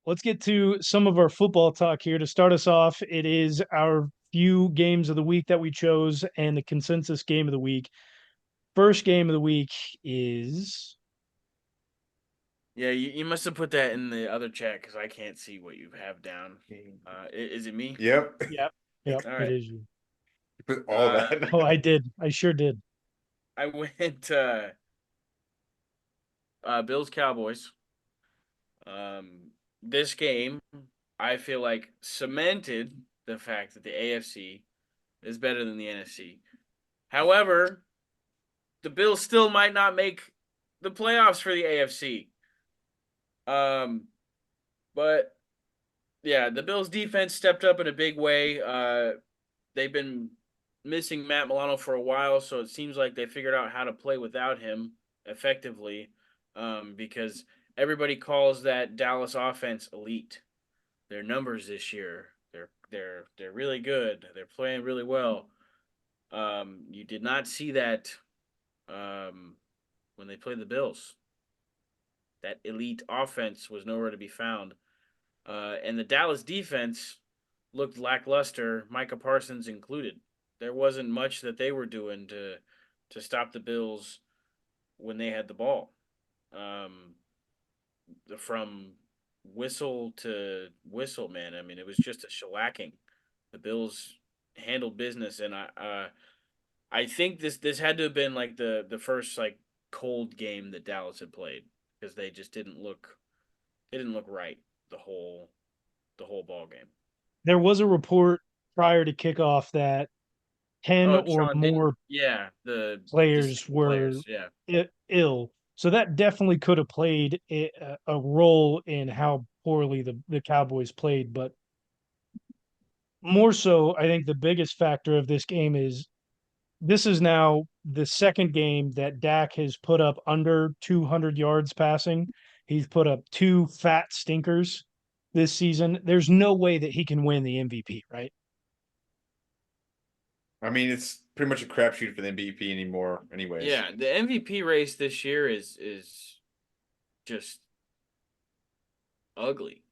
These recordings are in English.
let's get to some of our football talk here. To start us off, it is our few games of the week that we chose and the consensus game of the week. First game of the week is Yeah, you must have put that in the other chat because I can't see what you have down. Is it me? Yep. yep, yep, All it right. is you. You put all Uh, that. Oh, I did. I sure did. I went Bills Cowboys. This game I feel like cemented the fact that the AFC is better than the NFC. However, the Bills still might not make the playoffs for the AFC. Um, but yeah, the Bills defense stepped up in a big way. They've been missing Matt Milano for a while, so it seems like they figured out how to play without him effectively. Because everybody calls that Dallas offense elite. Their numbers this year, they're really good. They're playing really well. You did not see that um, when they played the Bills. That elite offense was nowhere to be found. And the Dallas defense looked lackluster, Micah Parsons included. There wasn't much that they were doing to stop the Bills when they had the ball. Um, from whistle to whistle, man. I mean, it was just a shellacking. The Bills handled business, and I think this had to have been like the first like cold game that Dallas had played because they just didn't look right the whole ball game. There was a report prior to kickoff that 10 Oh, or Sean didn't. more Yeah, the players disabled were players. Yeah, ill. So that definitely could have played a role in how poorly the Cowboys played. But more so, I think the biggest factor of this game is this is now the second game that Dak has put up under 200 yards passing. He's put up two fat stinkers this season. There's no way that he can win the MVP, right? I mean, it's pretty much a crapshoot for the MVP anymore, anyways. yeah. The MVP race this year is just ugly.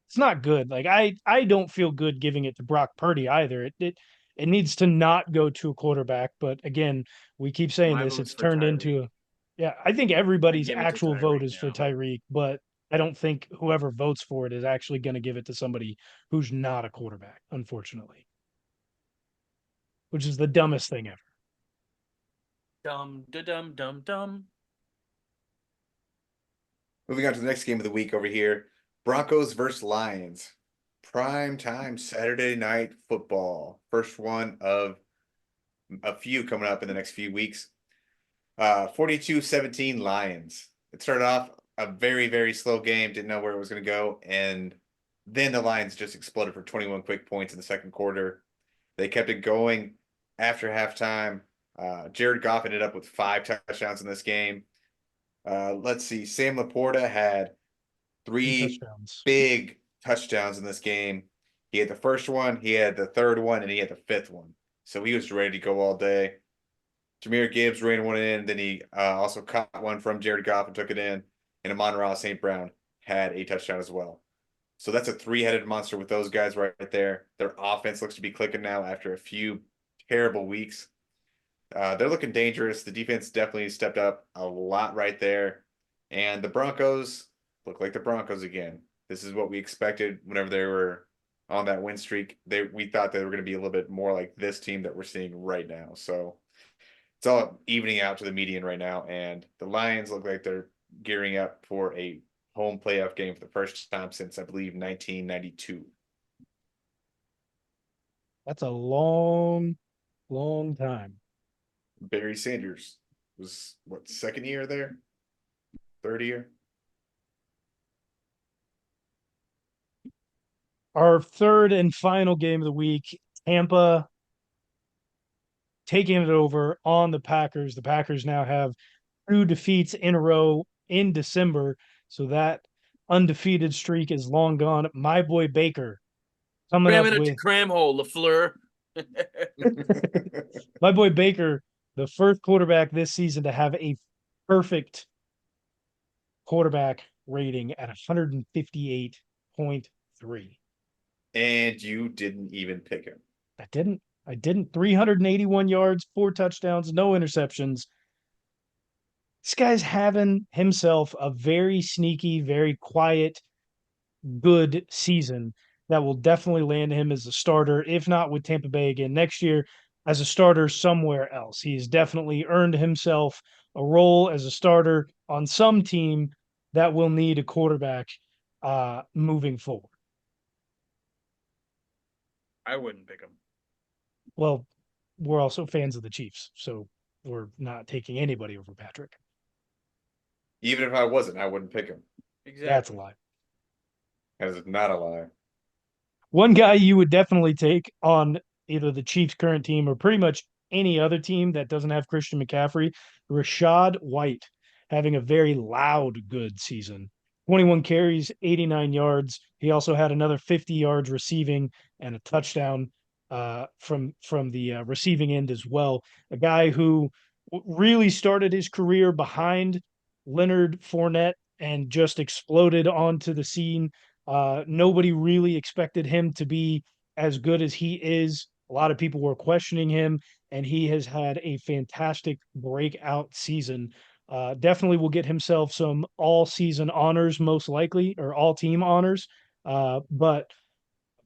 It's not good. Like I don't feel good giving it to Brock Purdy either. It needs to not go to a quarterback. But again, we keep saying My this. vote's It's for turned Tyreek. into yeah. I think I everybody's give it to actual vote Tyreek is for now. Tyreek, but I don't think whoever votes for it is actually going to give it to somebody who's not a quarterback, unfortunately, which is the dumbest thing ever. Dum da dum dum dum. Moving on to the next game of the week over here, Broncos versus Lions. Prime time Saturday night football. First one of a few coming up in the next few weeks. 42-17 Lions. It started off a very, very slow game, didn't know where it was going to go. And then the Lions just exploded for 21 quick points in the second quarter. They kept it going after halftime. Jared Goff ended up with 5 touchdowns in this game. Let's see. Sam Laporta had Two three touchdowns. big touchdowns in this game. He had the first one, he had the third one, and he had the fifth one. So he was ready to go all day. Jameer Gibbs ran one in, then he also caught one from Jared Goff and took it in. And Amon-Ra St. Brown had a touchdown as well. So that's a three-headed monster with those guys right there. Their offense looks to be clicking now after a few terrible weeks. They're looking dangerous. The defense definitely stepped up a lot right there. And the Broncos look like the Broncos again. This is what we expected whenever they were on that win streak. We thought they were going to be a little bit more like this team that we're seeing right now. So it's all evening out to the median right now. And the Lions look like they're gearing up for a home playoff game for the first time since I believe 1992. That's a long, long time. Barry Sanders was what, second year there? Third year? Our third and final game of the week, Tampa taking it over on the Packers. The Packers now have two defeats in a row in December. So that undefeated streak is long gone. My boy Baker coming Cram up it at your with cram hole, LaFleur. my boy Baker, the first quarterback this season to have a perfect quarterback rating at 158.3. And you didn't even pick him. I didn't. I didn't. 381 yards, 4 touchdowns, no interceptions. This guy's having himself a very sneaky, very quiet, good season that will definitely land him as a starter, if not with Tampa Bay again next year, as a starter somewhere else. He's definitely earned himself a role as a starter on some team that will need a quarterback moving forward. I wouldn't pick him. Well, we're also fans of the Chiefs, so we're not taking anybody over Patrick. Even if I wasn't, I wouldn't pick him. Exactly. That's a lie. That is not a lie. One guy you would definitely take on either the Chiefs' current team or pretty much any other team that doesn't have Christian McCaffrey, Rachaad White, having a very loud, good season. 21 carries, 89 yards. He also had another 50 yards receiving and a touchdown from the receiving end as well. A guy who really started his career behind Leonard Fournette and just exploded onto the scene. Nobody really expected him to be as good as he is. A lot of people were questioning him, and he has had a fantastic breakout season. Definitely will get himself some all season honors, most likely, or all team honors. But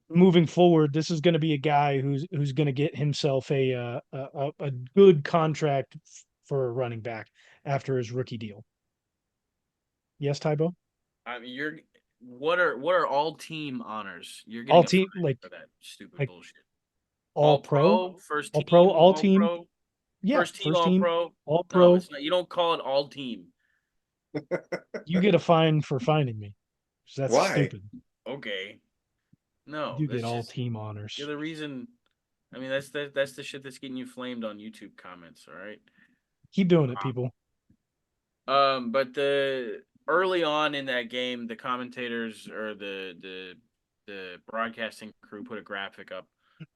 moving forward, this is going to be a guy who's going to get himself a good contract for a running back after his rookie deal. Yes, Tybo? I mean, what are all team honors? You're All getting a team fine for that stupid bullshit. all pro, first all team, pro, all all team. pro, Yeah, first team, first all team, pro. all No, pro. it's not. You don't call it all team. You get a fine for finding me. That's Why? stupid. Okay. No, You that's get all just team honors. you're the reason. I mean, that's the shit that's getting you flamed on YouTube comments. All right. Keep doing it, people. But the early on in that game, the commentators or the broadcasting crew put a graphic up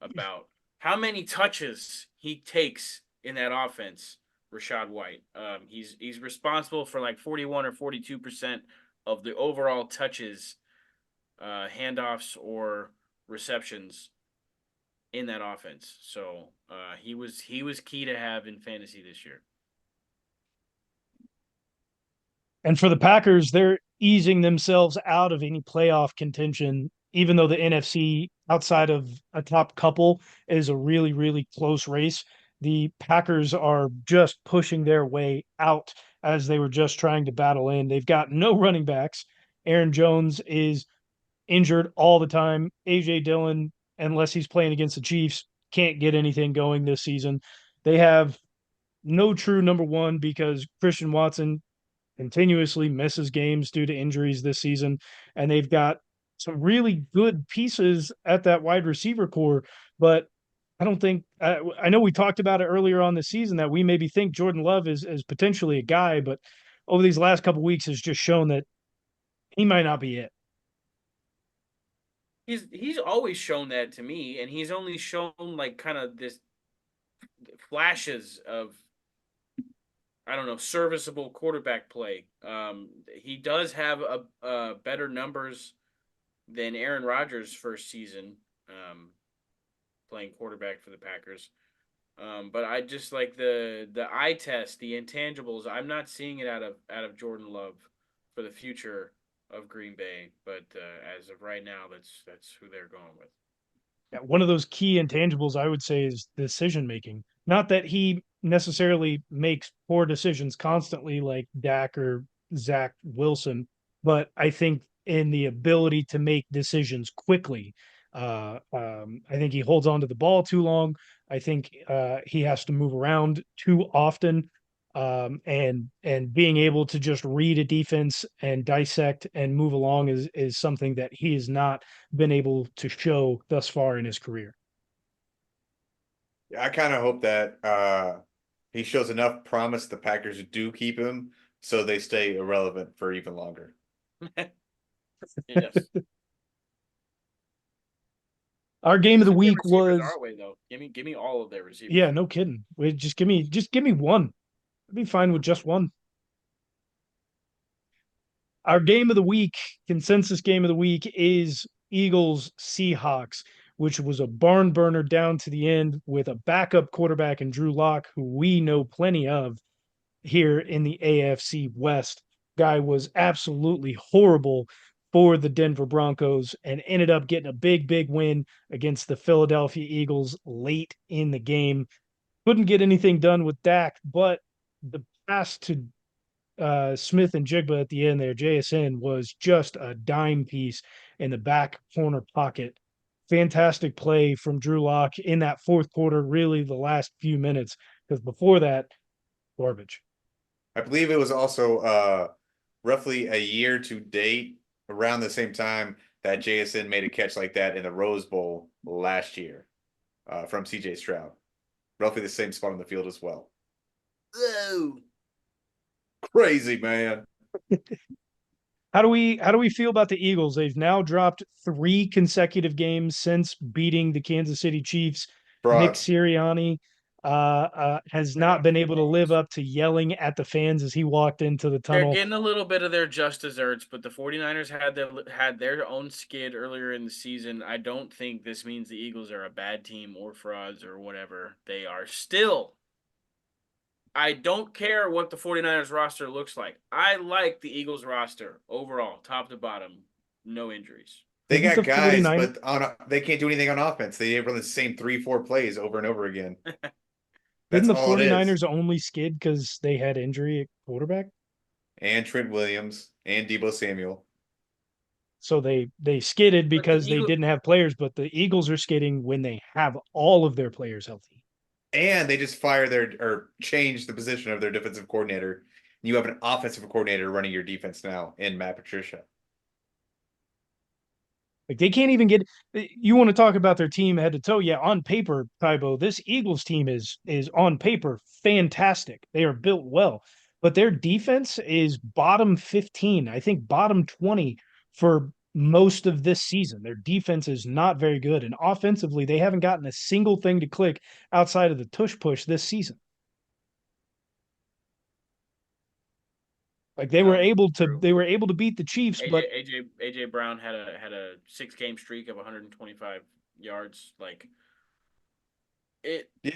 about how many touches he takes in that offense. Rachaad White. He's responsible for like 41 or 42% of the overall touches, handoffs or receptions in that offense. So he was key to have in fantasy this year. And for the Packers, they're easing themselves out of any playoff contention, even though the NFC, outside of a top couple, is a really, really close race. The Packers are just pushing their way out as they were just trying to battle in. They've got no running backs. Aaron Jones is injured all the time. AJ Dillon, unless he's playing against the Chiefs, can't get anything going this season. They have no true number one because Christian Watson continuously misses games due to injuries this season. And they've got some really good pieces at that wide receiver core, but I don't think I know we talked about it earlier on the season that we maybe think Jordan Love is potentially a guy, but over these last couple weeks has just shown that he might not be it. He's always shown that to me, and he's only shown like kind of this flashes of, I don't know, serviceable quarterback play. He does have a better numbers than Aaron Rodgers' first season playing quarterback for the Packers. But I just like the eye test, the intangibles. I'm not seeing it out of Jordan Love for the future of Green Bay. But as of right now, that's who they're going with. Yeah, one of those key intangibles I would say is decision making. Not that he necessarily makes poor decisions constantly like Dak or Zach Wilson, but I think in the ability to make decisions quickly. I think he holds on to the ball too long. I think he has to move around too often. And being able to just read a defense and dissect and move along is something that he has not been able to show thus far in his career. I kind of hope that he shows enough promise the Packers do keep him so they stay irrelevant for even longer. Yes. Our game of the Send their week receivers was our way though. Give me all of their receivers. yeah, no kidding. Just give me one. I'd be fine with just one. Our game of the week, consensus game of the week, is Eagles Seahawks, which was a barn burner down to the end with a backup quarterback in Drew Lock, who we know plenty of here in the AFC West. Guy was absolutely horrible for the Denver Broncos and ended up getting a big win against the Philadelphia Eagles late in the game. Couldn't get anything done with Dak, but the pass to Smith and Jigba at the end there, JSN, was just a dime piece in the back corner pocket. Fantastic play from Drew Lock in that fourth quarter, really the last few minutes, because before that, garbage. I believe it was also roughly a year to date, around the same time that JSN made a catch like that in the Rose Bowl last year from CJ Stroud. Roughly the same spot on the field as well. Whoa. Crazy, man. How do we feel about the Eagles? They've now dropped 3 consecutive games since beating the Kansas City Chiefs. Nick Frauds. Sirianni has not been able to live up to yelling at the fans as he walked into the They're tunnel. getting a little bit of their just desserts, but the 49ers had their own skid earlier in the season. I don't think this means the Eagles are a bad team or frauds or whatever. They are still. I don't care what the 49ers roster looks like. I like the Eagles roster overall, top to bottom, no injuries. They Didn't got the guys, 49ers but they can't do anything on offense. They run the same 3-4 plays over and over again. Didn't That's the all it is. 49ers only skid because they had injury at quarterback? And Trent Williams and Debo Samuel. So they skidded But the because they Eagle, didn't have players, but the Eagles are skidding when they have all of their players healthy. And they just fire their or change the position of their defensive coordinator. You have an offensive coordinator running your defense now in Matt Patricia. Like they can't even get. You want to talk about their team head to toe? Yeah, on paper, Tybo, this Eagles team is on paper fantastic. They are built well, but their defense is bottom 15. I think bottom 20 for most of this season. Their defense is not very good, and offensively, they haven't gotten a single thing to click outside of the tush push this season. Like true. they were able to beat the Chiefs, but AJ Brown had a 6-game streak of 125 yards. Like it. Yeah.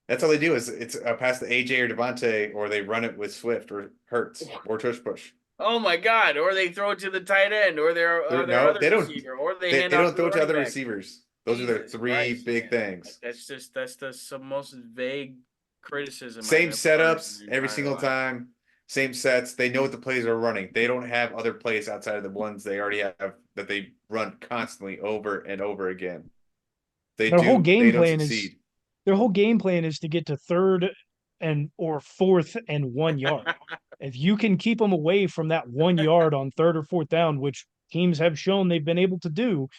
That's all they do is it's a pass to AJ or Devontae, or they run it with Swift or Hurts or tush push. Oh my God! Or they throw it to the tight end, or their No, other they don't. receiver, or they They hand off don't to the throw it to running other back. receivers. Those are their Jesus 3 Christ, big man. things. That's the most vague criticism I've Same ever heard in setups my every entire single life. time. Same sets. They know what the plays are running. They don't have other plays outside of the ones they already have that they run constantly over and over again. They their whole do. game They don't plan is succeed. their whole game plan is to get to third and or fourth and 1 yard. If you can keep them away from that 1 yard on third or fourth down, which teams have shown they've been able to do,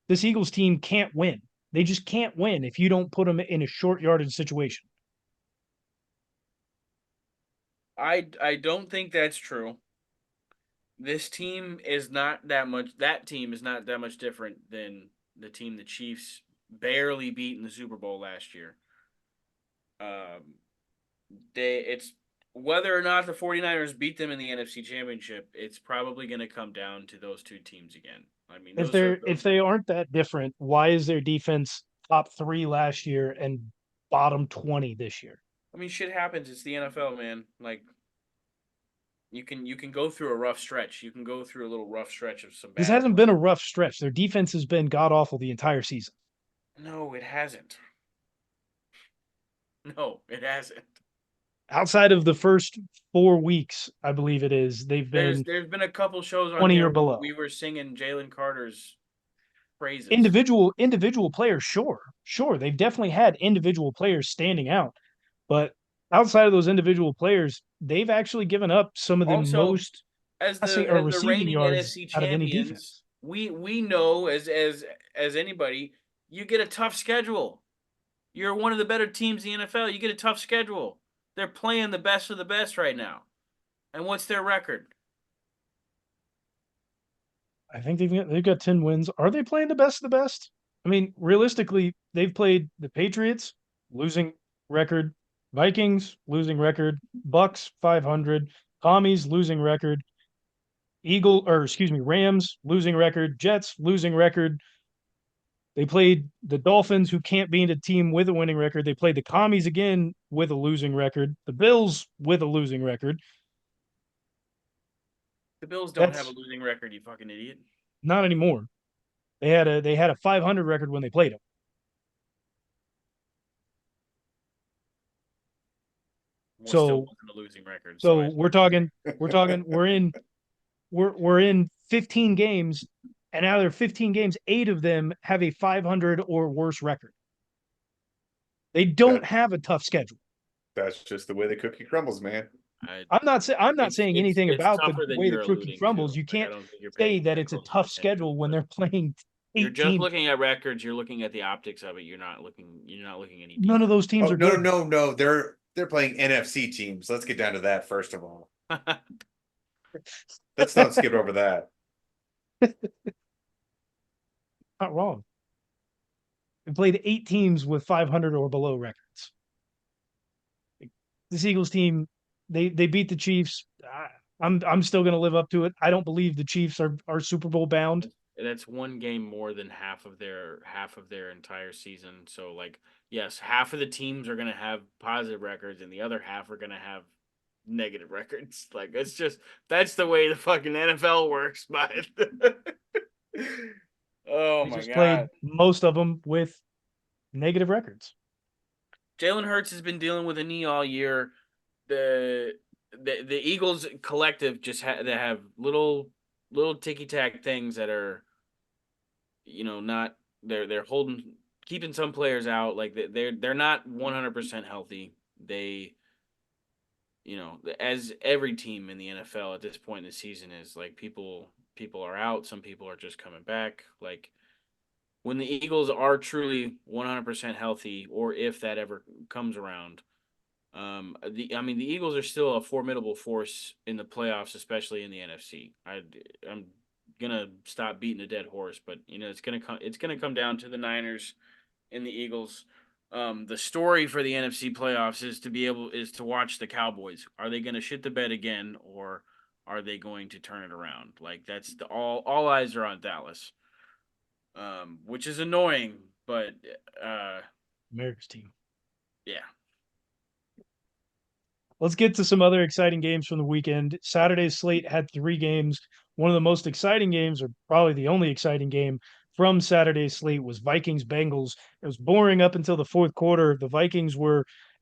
this Eagles team can't win. They just can't win if you don't put them in a short yardage situation. I don't think that's true. This team is not that much. That team is not that much different than the team the Chiefs barely beat in the Super Bowl last year. Um, it's whether or not the 49ers beat them in the NFC Championship, it's probably going to come down to those two teams again. I mean, If they aren't that different, why is their defense top 3 last year and bottom 20 this year? I mean, shit happens. It's the NFL, man. Like you can go through a rough stretch. You can go through a little rough stretch of some This bad hasn't play. been a rough stretch. Their defense has been god awful the entire season. No, it hasn't. No, it hasn't. Outside of the first 4 weeks, I believe it is, they've been There's been a couple shows on 20 here or where below. we were singing Jalen Carter's praises. Individual players, sure, they've definitely had individual players standing out, but outside of those individual players, they've actually given up some of the Also, most as passing the or as the receiving reigning yards NFC out of any champions, defense. we know as anybody, you get a tough schedule. You're one of the better teams in the NFL. You get a tough schedule. They're playing the best of the best right now. And what's their record? I think they've got 10 wins. Are they playing the best of the best? I mean, realistically, they've played the Patriots, losing record, Vikings, losing record, Bucks 500, Commies losing record. Rams losing record, Jets losing record. They played the Dolphins, who can't beat a team with a winning record. They played the Commies again with a losing record. The Bills with a losing record. The Bills don't have a That's losing record, you fucking idiot. not anymore. They had a 500 record when they played them. Well, still So wasn't a losing record. so we're in 15 games, and out of their 15 games, 8 of them have a 500 or worse record. They don't That have a tough schedule. that's just the way the cookie crumbles, man. I'm not saying anything it's about the tougher than way the you're cookie alluding crumbles. to. You Like, I can't don't think you're say paying that that it's a close tough attention, schedule when but they're playing you're 8 just teams. looking at records. You're looking at the optics of it. You're not looking any None of deeper. those teams Oh are no, good. no, no, no. They're playing NFC teams. Let's get down to that first of all. Let's not skip over that. Not wrong. They played 8 teams with 500 or below records. This Eagles team, they beat the Chiefs. I'm still going to live up to it. I don't believe the Chiefs are Super Bowl bound. That's one game more than half of their entire season. So like, yes, half of the teams are gonna have positive records, and the other half are gonna have negative records. Like that's the way the fucking NFL works, but oh They my just god. played most of them with negative records. Jalen Hurts has been dealing with a knee all year. The the Eagles collective just they have little ticky tack things that are, not they're holding keeping some players out. Like they're not 100% healthy. They, as every team in the NFL at this point in the season is, like, people are out. Some people are just coming back. Like, when the Eagles are truly 100% healthy, or if that ever comes around, the Eagles are still a formidable force in the playoffs, especially in the NFC. I'm gonna stop beating a dead horse, but it's gonna come down to the Niners and the Eagles. The story for the NFC playoffs is to watch the Cowboys. Are they gonna shit the bed again, or are they going to turn it around? Like, that's all eyes are on Dallas, which is annoying, but America's team. yeah. Let's get to some other exciting games from the weekend. Saturday's slate had 3 games. One of the most exciting games, or probably the only exciting game from Saturday's slate, was Vikings Bengals. It was boring up until the fourth quarter. The Vikings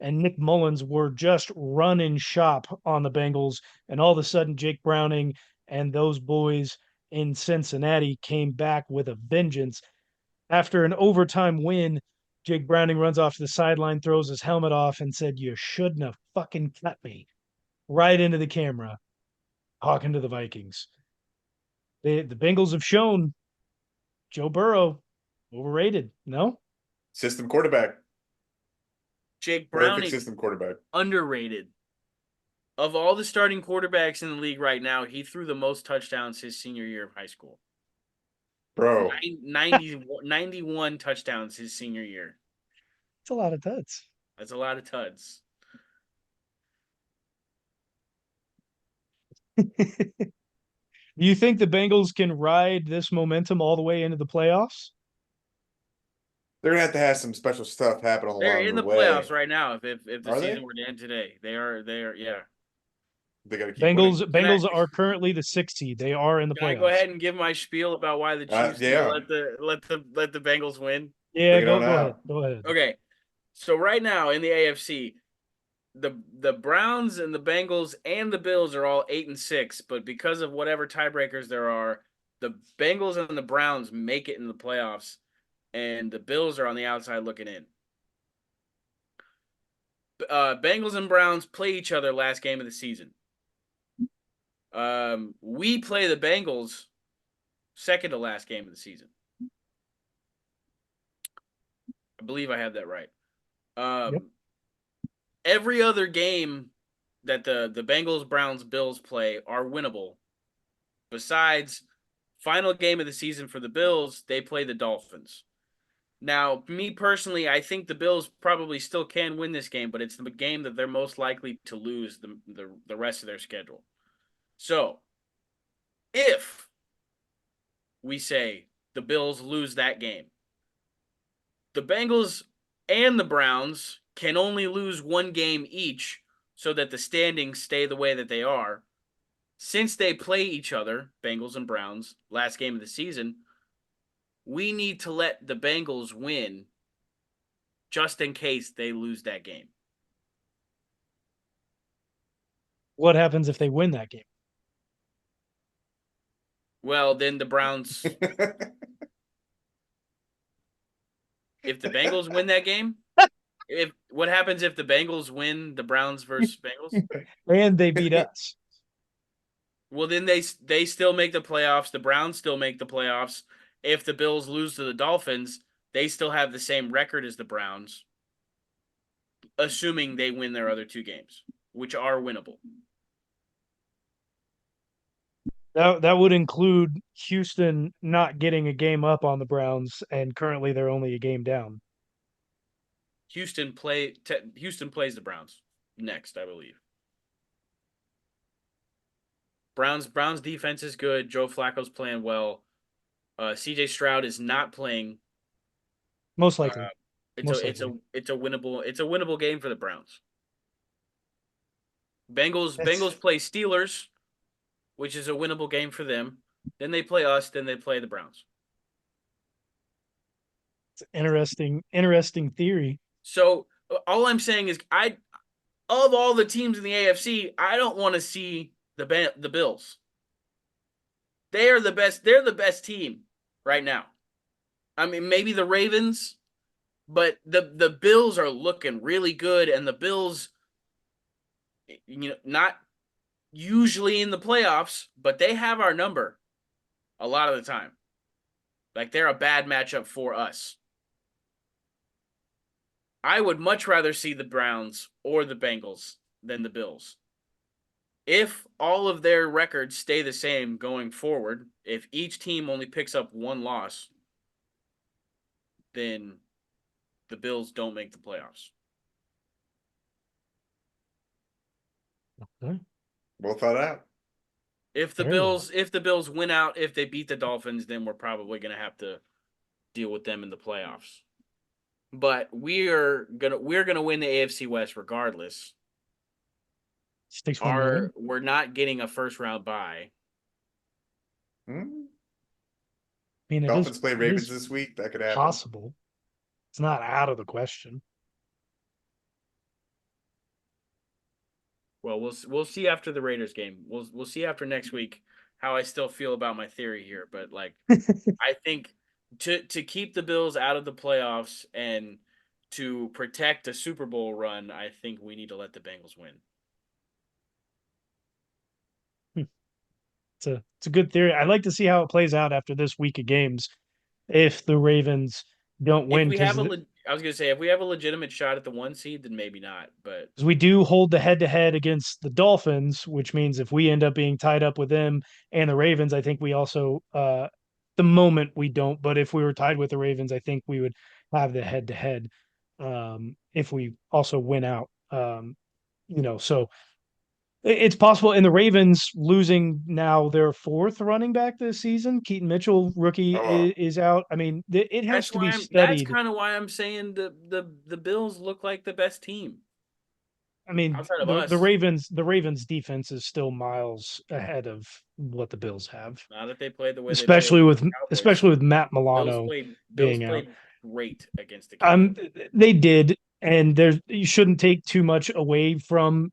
and Nick Mullins were just running shop on the Bengals. And all of a sudden, Jake Browning and those boys in Cincinnati came back with a vengeance. After an overtime win, Jake Browning runs off to the sideline, throws his helmet off, and said, "You shouldn't have fucking cut me." Right into the camera, talking to the Vikings. The Bengals have shown Joe Burrow overrated. No? System quarterback. Jake Perfect Browning system quarterback. underrated. Of all the starting quarterbacks in the league right now, he threw the most touchdowns his senior year of high school. Bro. 91 touchdowns his senior year. It's a lot of tuds. That's a lot of tuds. Do you think the Bengals can ride this momentum all the way into the playoffs? They're gonna have to have some special stuff happen They're along in the the playoffs way. right now. If the Are season they? were to end today, they are. Yeah. They gotta keep Bengals winning. Bengals are currently the 6th seed. They are in the Can I go playoffs. ahead and give my spiel about why the Chiefs need to Yeah. let the Bengals win? Yeah, Bring it on go ahead. out. Go ahead. Okay. So right now in the AFC, the Browns and the Bengals and the Bills are all 8-6, but because of whatever tiebreakers there are, the Bengals and the Browns make it in the playoffs, and the Bills are on the outside looking in. Bengals and Browns play each other last game of the season. We play the Bengals second to last game of the season. I believe I have that right. Yep. Every other game that the Bengals, Browns, Bills play are winnable. Besides, final game of the season for the Bills, they play the Dolphins. Now, me personally, I think the Bills probably still can win this game, but it's the game that they're most likely to lose the rest of their schedule. So, if we say the Bills lose that game, the Bengals and the Browns can only lose one game each so that the standings stay the way that they are. Since they play each other, Bengals and Browns, last game of the season, we need to let the Bengals win just in case they lose that game. What happens if they win that game? Well, then the Browns, if the Bengals win that game, if what happens if the Bengals win the Browns versus Bengals? And they beat us. Well, then they still make the playoffs. The Browns still make the playoffs. If the Bills lose to the Dolphins, they still have the same record as the Browns, assuming they win their other two games, which are winnable. That would include Houston not getting a game up on the Browns, and currently they're only a game down. Houston plays the Browns next, I believe. Browns defense is good. Joe Flacco's playing well. CJ Stroud is not playing. Most likely. It's a winnable game for the Browns. Bengals play Steelers, which is a winnable game for them. Then they play us. Then they play the Browns. It's interesting theory. So all I'm saying is, of all the teams in the AFC, I don't want to see the Bills. They are the best. They're the best team right now. I mean, maybe the Ravens, but the Bills are looking really good, and the Bills, not usually in the playoffs, but they have our number a lot of the time. Like, they're a bad matchup for us. I would much rather see the Browns or the Bengals than the Bills. If all of their records stay the same going forward, if each team only picks up one loss, then the Bills don't make the playoffs. Okay. Well thought out. If the Bills win out, if they beat the Dolphins, then we're probably going to have to deal with them in the playoffs. But we're gonna win the AFC West regardless. Stakes $1 million. We're not getting a first round bye. Hmm? I mean, Dolphins play Ravens this week. That could happen. Possible. It's not out of the question. Well, we'll see after the Raiders game. We'll see after next week how I still feel about my theory here. But like, I think to keep the Bills out of the playoffs and to protect a Super Bowl run, I think we need to let the Bengals win. It's a good theory. I'd like to see how it plays out after this week of games. If the Ravens don't win, I was gonna say, if we have a legitimate shot at the 1 seed, then maybe not. But we do hold the head-to-head against the Dolphins, which means if we end up being tied up with them and the Ravens, I think we also the moment we don't, but if we were tied with the Ravens, I think we would have the head-to-head if we also win out. So it's possible. And the Ravens losing now their fourth running back this season. Keaton Mitchell, rookie, is out. I mean, it has to be studied. That's kind of why I'm saying the Bills look like the best team. I mean, the Ravens defense is still miles ahead of what the Bills have. Now that they played the way especially with Matt Milano being out. Great against the Cowboys. They did, and you shouldn't take too much away from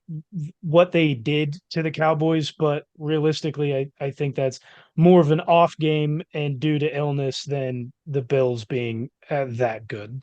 what they did to the Cowboys, but realistically, I think that's more of an off game and due to illness than the Bills being that good.